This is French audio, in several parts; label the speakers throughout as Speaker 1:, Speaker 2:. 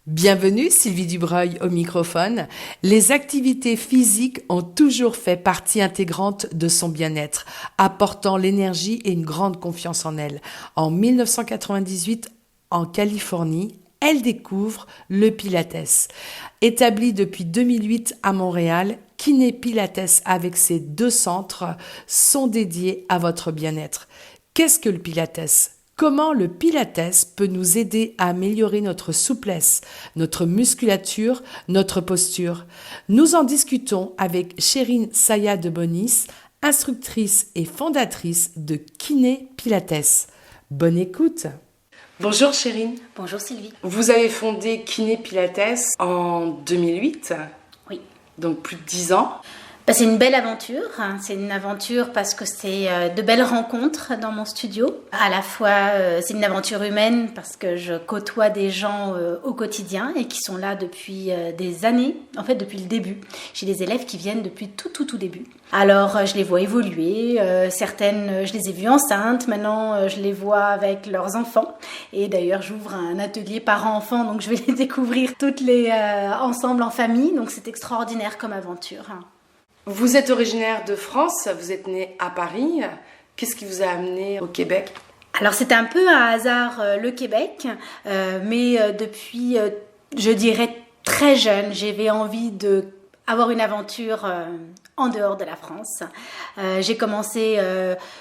Speaker 1: Bienvenue, Sylvie Dubreuil au microphone. Les activités physiques ont toujours fait partie intégrante de son bien-être, apportant l'énergie et une grande confiance en elle. En 1998, en Californie, elle découvre le Pilates. Établi depuis 2008 à Montréal, Kiné Pilates avec ses 2 centres sont dédiés à votre bien-être. Qu'est-ce que le Pilates ? Comment le Pilates peut nous aider à améliorer notre souplesse, notre musculature, notre posture? Nous en discutons avec Chérine Saya de Bonis, instructrice et fondatrice de Kiné Pilates. Bonne écoute! Bonjour Chérine.
Speaker 2: Bonjour Sylvie.
Speaker 1: Vous avez fondé Kiné Pilates en 2008,
Speaker 2: Oui.
Speaker 1: donc plus de 10 ans.
Speaker 2: C'est une belle aventure. C'est une aventure parce que c'est de belles rencontres dans mon studio. À la fois, c'est une aventure humaine parce que je côtoie des gens au quotidien et qui sont là depuis des années, en fait depuis le début. J'ai des élèves qui viennent depuis tout début. Alors, je les vois évoluer. Certaines, je les ai vues enceintes. Maintenant, je les vois avec leurs enfants. Et d'ailleurs, j'ouvre un atelier parents-enfants, donc je vais les découvrir toutes les ensemble en famille. Donc, c'est extraordinaire comme aventure.
Speaker 1: Vous êtes originaire de France, vous êtes née à Paris. Qu'est-ce qui vous a amené au Québec ?
Speaker 2: Alors c'était un peu un hasard le Québec, mais depuis, je dirais très jeune, j'avais envie d'avoir une aventure en dehors de la France. J'ai commencé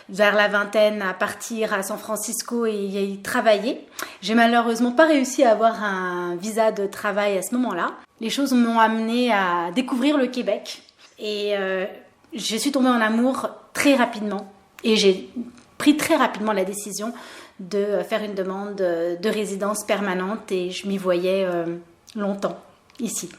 Speaker 2: vers la vingtaine à partir à San Francisco et y travailler. J'ai malheureusement pas réussi à avoir un visa de travail à ce moment-là. Les choses m'ont amené à découvrir le Québec. Et je suis tombée en amour très rapidement et j'ai pris très rapidement la décision de faire une demande de résidence permanente et je m'y voyais longtemps ici.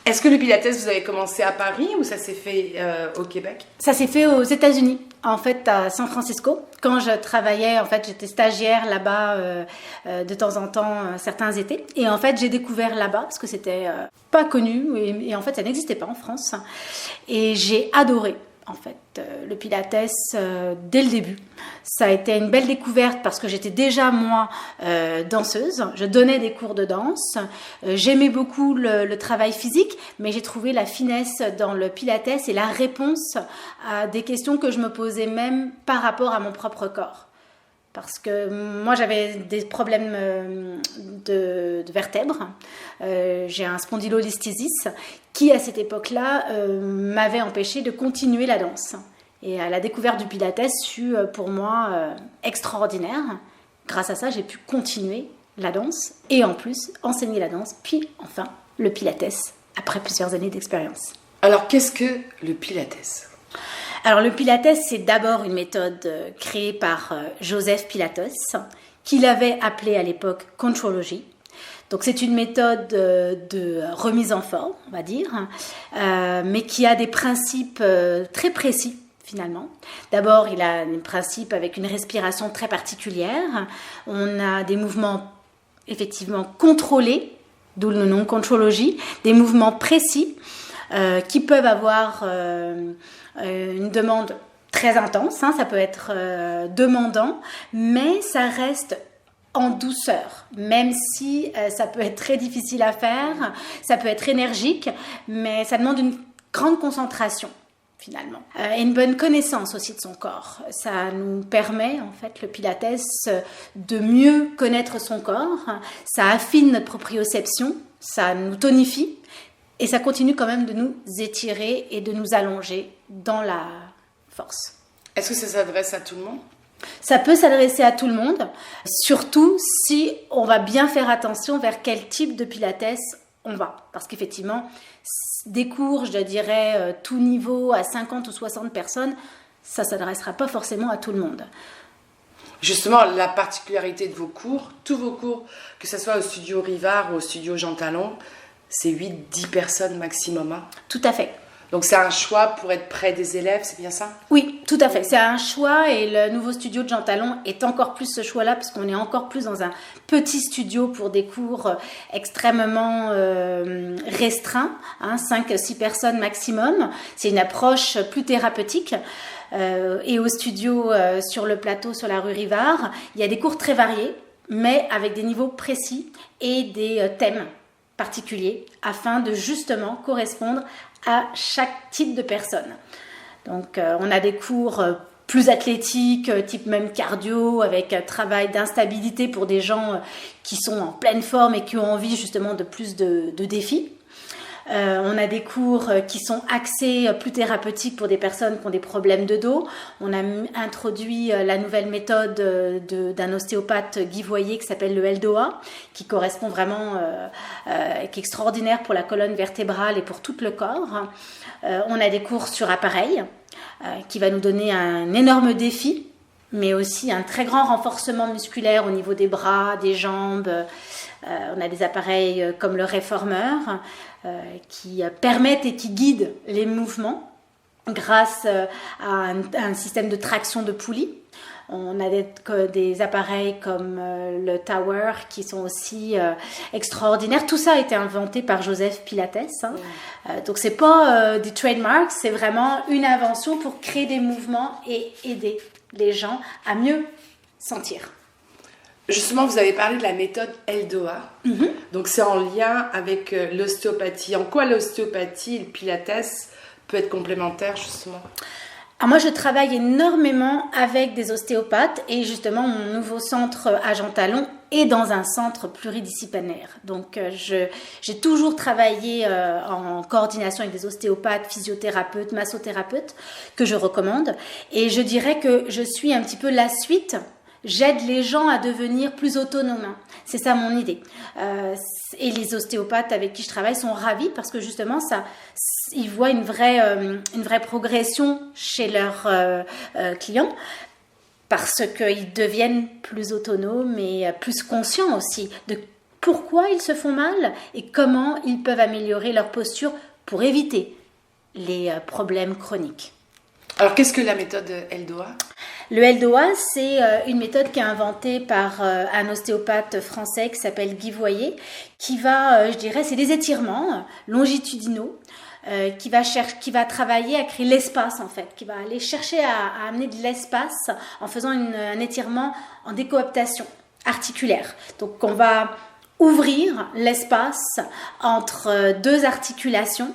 Speaker 1: Est-ce que le Pilates, vous avez commencé à Paris ou ça s'est fait au Québec ?
Speaker 2: Ça s'est fait aux États-Unis, en fait à San Francisco. Quand je travaillais, en fait, j'étais stagiaire là-bas de temps en temps, certains étés. Et en fait, j'ai découvert là-bas parce que c'était pas connu et en fait, ça n'existait pas en France. Et j'ai adoré. En fait, le Pilates dès le début. Ça a été une belle découverte parce que j'étais déjà, moi, danseuse. Je donnais des cours de danse. J'aimais beaucoup le travail physique, mais j'ai trouvé la finesse dans le Pilates et la réponse à des questions que je me posais même par rapport à mon propre corps. Parce que moi, j'avais des problèmes de vertèbres. J'ai un spondylolisthésis qui, à cette époque-là, m'avait empêché de continuer la danse. Et à la découverte du Pilates fut pour moi extraordinaire. Grâce à ça, j'ai pu continuer la danse et en plus enseigner la danse, puis enfin le Pilates après plusieurs années d'expérience.
Speaker 1: Alors, qu'est-ce que le Pilates ?
Speaker 2: Alors le Pilates, c'est d'abord une méthode créée par Joseph Pilates, qu'il avait appelée à l'époque Contrology. Donc c'est une méthode de remise en forme, on va dire, mais qui a des principes très précis finalement. D'abord, il a un principe avec une respiration très particulière. On a des mouvements effectivement contrôlés, d'où le nom Contrology, des mouvements précis qui peuvent avoir une demande très intense, ça peut être demandant, mais ça reste en douceur, même si ça peut être très difficile à faire, ça peut être énergique, mais ça demande une grande concentration finalement. Et une bonne connaissance aussi de son corps. Ça nous permet, en fait, le Pilates, de mieux connaître son corps, ça affine notre proprioception, ça nous tonifie, et ça continue quand même de nous étirer et de nous allonger dans la force.
Speaker 1: Est-ce que ça s'adresse à tout le monde ?
Speaker 2: Ça peut s'adresser à tout le monde, surtout si on va bien faire attention vers quel type de Pilates on va. Parce qu'effectivement, des cours, je dirais, tout niveau à 50 ou 60 personnes, ça ne s'adressera pas forcément à tout le monde.
Speaker 1: Justement, la particularité de vos cours, tous vos cours, que ce soit au studio Rivard ou au studio Jean Talon, c'est 8-10 personnes maximum.
Speaker 2: Tout à fait.
Speaker 1: Donc c'est un choix pour être près des élèves, c'est bien ça ?
Speaker 2: Oui, tout à fait. C'est un choix et le nouveau studio de Jean Talon est encore plus ce choix-là parce qu'on est encore plus dans un petit studio pour des cours extrêmement restreints, 5-6 personnes maximum. C'est une approche plus thérapeutique. Et au studio sur le plateau, sur la rue Rivard, il y a des cours très variés, mais avec des niveaux précis et des thèmes particuliers afin de justement correspondre à chaque type de personne. Donc on a des cours plus athlétiques, type même cardio, avec travail d'instabilité pour des gens qui sont en pleine forme et qui ont envie justement de plus de défis. On a des cours qui sont axés plus thérapeutiques pour des personnes qui ont des problèmes de dos. On a introduit la nouvelle méthode d'un ostéopathe Guy Voyer qui s'appelle le LDOA, qui correspond vraiment, qui est extraordinaire pour la colonne vertébrale et pour tout le corps. On a des cours sur appareil qui va nous donner un énorme défi, mais aussi un très grand renforcement musculaire au niveau des bras, des jambes. On a des appareils comme le réformeur qui permettent et qui guident les mouvements grâce à un système de traction de poulie. On a des appareils comme le Tower qui sont aussi extraordinaires. Tout ça a été inventé par Joseph Pilates. Donc c'est pas des trademarks, c'est vraiment une invention pour créer des mouvements et aider les gens à mieux sentir.
Speaker 1: Justement, vous avez parlé de la méthode LDOA. Donc c'est en lien avec l'ostéopathie. En quoi l'ostéopathie et le Pilates peut être complémentaire justement?
Speaker 2: Alors moi, je travaille énormément avec des ostéopathes et justement, mon nouveau centre à Jean Talon est dans un centre pluridisciplinaire. Donc, j'ai toujours travaillé en coordination avec des ostéopathes, physiothérapeutes, massothérapeutes que je recommande. Et je dirais que je suis un petit peu la suite. J'aide les gens à devenir plus autonomes. C'est ça mon idée. Et les ostéopathes avec qui je travaille sont ravis parce que justement, ils voient une vraie progression chez leurs clients parce qu'ils deviennent plus autonomes et plus conscients aussi de pourquoi ils se font mal et comment ils peuvent améliorer leur posture pour éviter les problèmes chroniques.
Speaker 1: Alors, qu'est-ce que la méthode LDOA ?
Speaker 2: Le LDOA, c'est une méthode qui est inventée par un ostéopathe français qui s'appelle Guy Voyer, qui va, je dirais, c'est des étirements longitudinaux, qui va travailler à créer l'espace en fait, qui va aller chercher à amener de l'espace en faisant un étirement en décoaptation articulaire. Donc on va ouvrir l'espace entre deux articulations.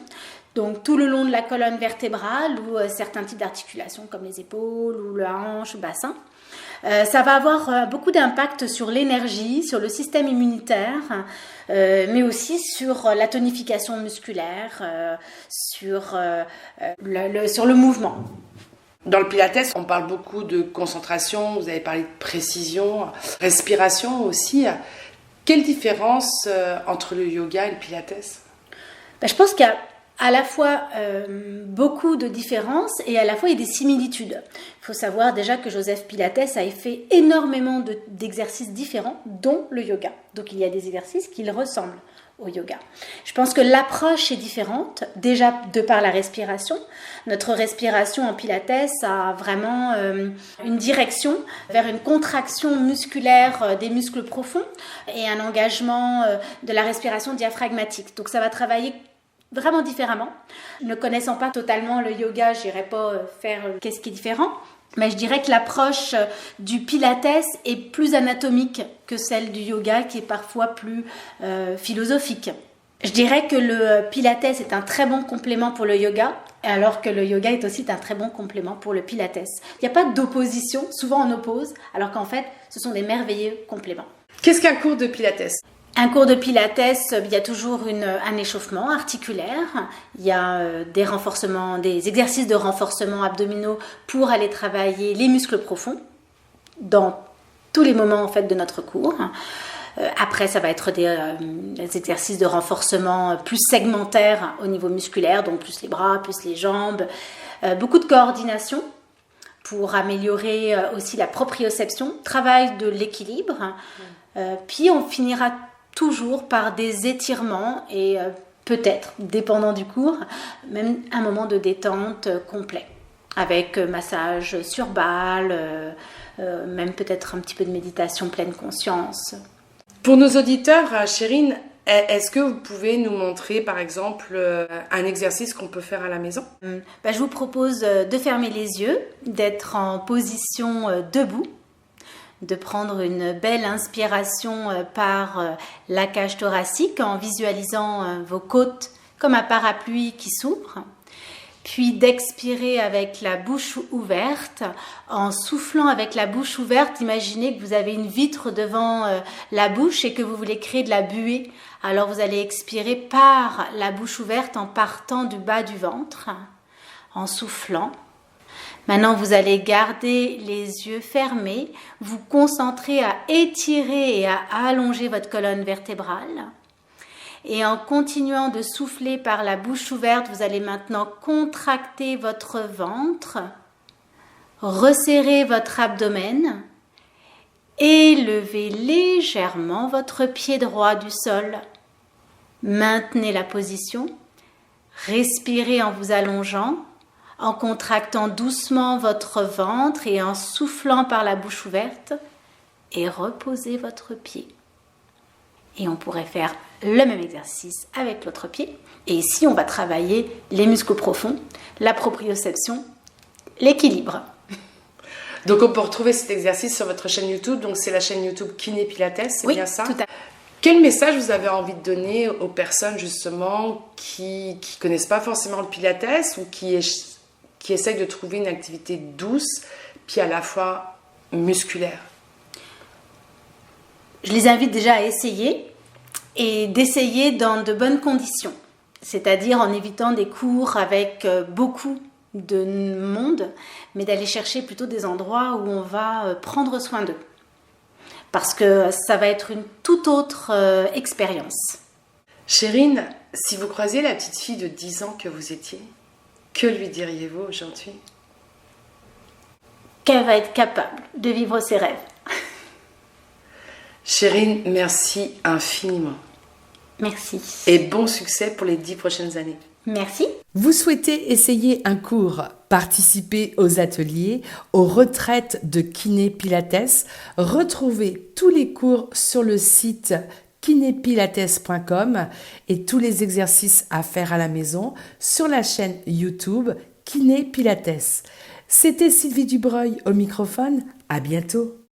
Speaker 2: Donc tout le long de la colonne vertébrale ou certains types d'articulations comme les épaules ou le hanche, le bassin. Ça va avoir beaucoup d'impact sur l'énergie, sur le système immunitaire, mais aussi sur la tonification musculaire, sur le mouvement.
Speaker 1: Dans le Pilates, on parle beaucoup de concentration, vous avez parlé de précision, respiration aussi. Quelle différence entre le yoga et le Pilates ?
Speaker 2: Je pense qu'il y a à la fois beaucoup de différences et à la fois il y a des similitudes. Il faut savoir déjà que Joseph Pilates a fait énormément d'exercices différents, dont le yoga. Donc il y a des exercices qui ressemblent au yoga. Je pense que l'approche est différente, déjà de par la respiration. Notre respiration en Pilates a vraiment une direction vers une contraction musculaire des muscles profonds et un engagement de la respiration diaphragmatique. Donc ça va travailler vraiment différemment. Ne connaissant pas totalement le yoga, je n'irai pas faire qu'est-ce qui est différent, mais je dirais que l'approche du Pilates est plus anatomique que celle du yoga qui est parfois plus philosophique. Je dirais que le Pilates est un très bon complément pour le yoga, alors que le yoga est aussi un très bon complément pour le Pilates. Il n'y a pas d'opposition, souvent on oppose, alors qu'en fait, ce sont des merveilleux compléments.
Speaker 1: Qu'est-ce qu'un cours de Pilates ?
Speaker 2: Un cours de Pilates, il y a toujours un échauffement articulaire, il y a des renforcements, des exercices de renforcement abdominaux pour aller travailler les muscles profonds dans tous les moments en fait de notre cours. Après, ça va être des exercices de renforcement plus segmentaires au niveau musculaire, donc plus les bras, plus les jambes, beaucoup de coordination pour améliorer aussi la proprioception, travail de l'équilibre, puis on finira toujours par des étirements et peut-être, dépendant du cours, même un moment de détente complet, avec massage sur balle, même peut-être un petit peu de méditation pleine conscience.
Speaker 1: Pour nos auditeurs, Chérine, est-ce que vous pouvez nous montrer par exemple un exercice qu'on peut faire à la maison ?
Speaker 2: Je vous propose de fermer les yeux, d'être en position debout, de prendre une belle inspiration par la cage thoracique en visualisant vos côtes comme un parapluie qui s'ouvre. Puis d'expirer avec la bouche ouverte. En soufflant avec la bouche ouverte, imaginez que vous avez une vitre devant la bouche et que vous voulez créer de la buée. Alors vous allez expirer par la bouche ouverte en partant du bas du ventre, en soufflant. Maintenant, vous allez garder les yeux fermés, vous concentrer à étirer et à allonger votre colonne vertébrale. Et en continuant de souffler par la bouche ouverte, vous allez maintenant contracter votre ventre, resserrer votre abdomen et lever légèrement votre pied droit du sol. Maintenez la position, respirez en vous allongeant, en contractant doucement votre ventre et en soufflant par la bouche ouverte et reposez votre pied. Et on pourrait faire le même exercice avec l'autre pied. Et ici, on va travailler les muscles profonds, la proprioception, l'équilibre.
Speaker 1: Donc, on peut retrouver cet exercice sur votre chaîne YouTube. Donc, c'est la chaîne YouTube Kiné Pilates, c'est bien ça?
Speaker 2: Oui, tout à fait.
Speaker 1: Quel message vous avez envie de donner aux personnes, justement, qui connaissent pas forcément le Pilates ou qui essayent de trouver une activité douce, puis à la fois musculaire?
Speaker 2: Je les invite déjà à essayer et d'essayer dans de bonnes conditions, c'est-à-dire en évitant des cours avec beaucoup de monde, mais d'aller chercher plutôt des endroits où on va prendre soin d'eux, parce que ça va être une toute autre expérience.
Speaker 1: Chérine, si vous croisiez la petite fille de 10 ans que vous étiez, que lui diriez-vous aujourd'hui?
Speaker 2: Qu'elle va être capable de vivre ses rêves.
Speaker 1: Chérine, merci infiniment.
Speaker 2: Merci.
Speaker 1: Et bon succès pour les 10 prochaines années.
Speaker 2: Merci.
Speaker 1: Vous souhaitez essayer un cours, participer aux ateliers, aux retraites de Kiné Pilates? Retrouvez tous les cours sur le site kinépilates.com et tous les exercices à faire à la maison sur la chaîne YouTube Kiné Pilates. C'était Sylvie Dubreuil au microphone. À bientôt.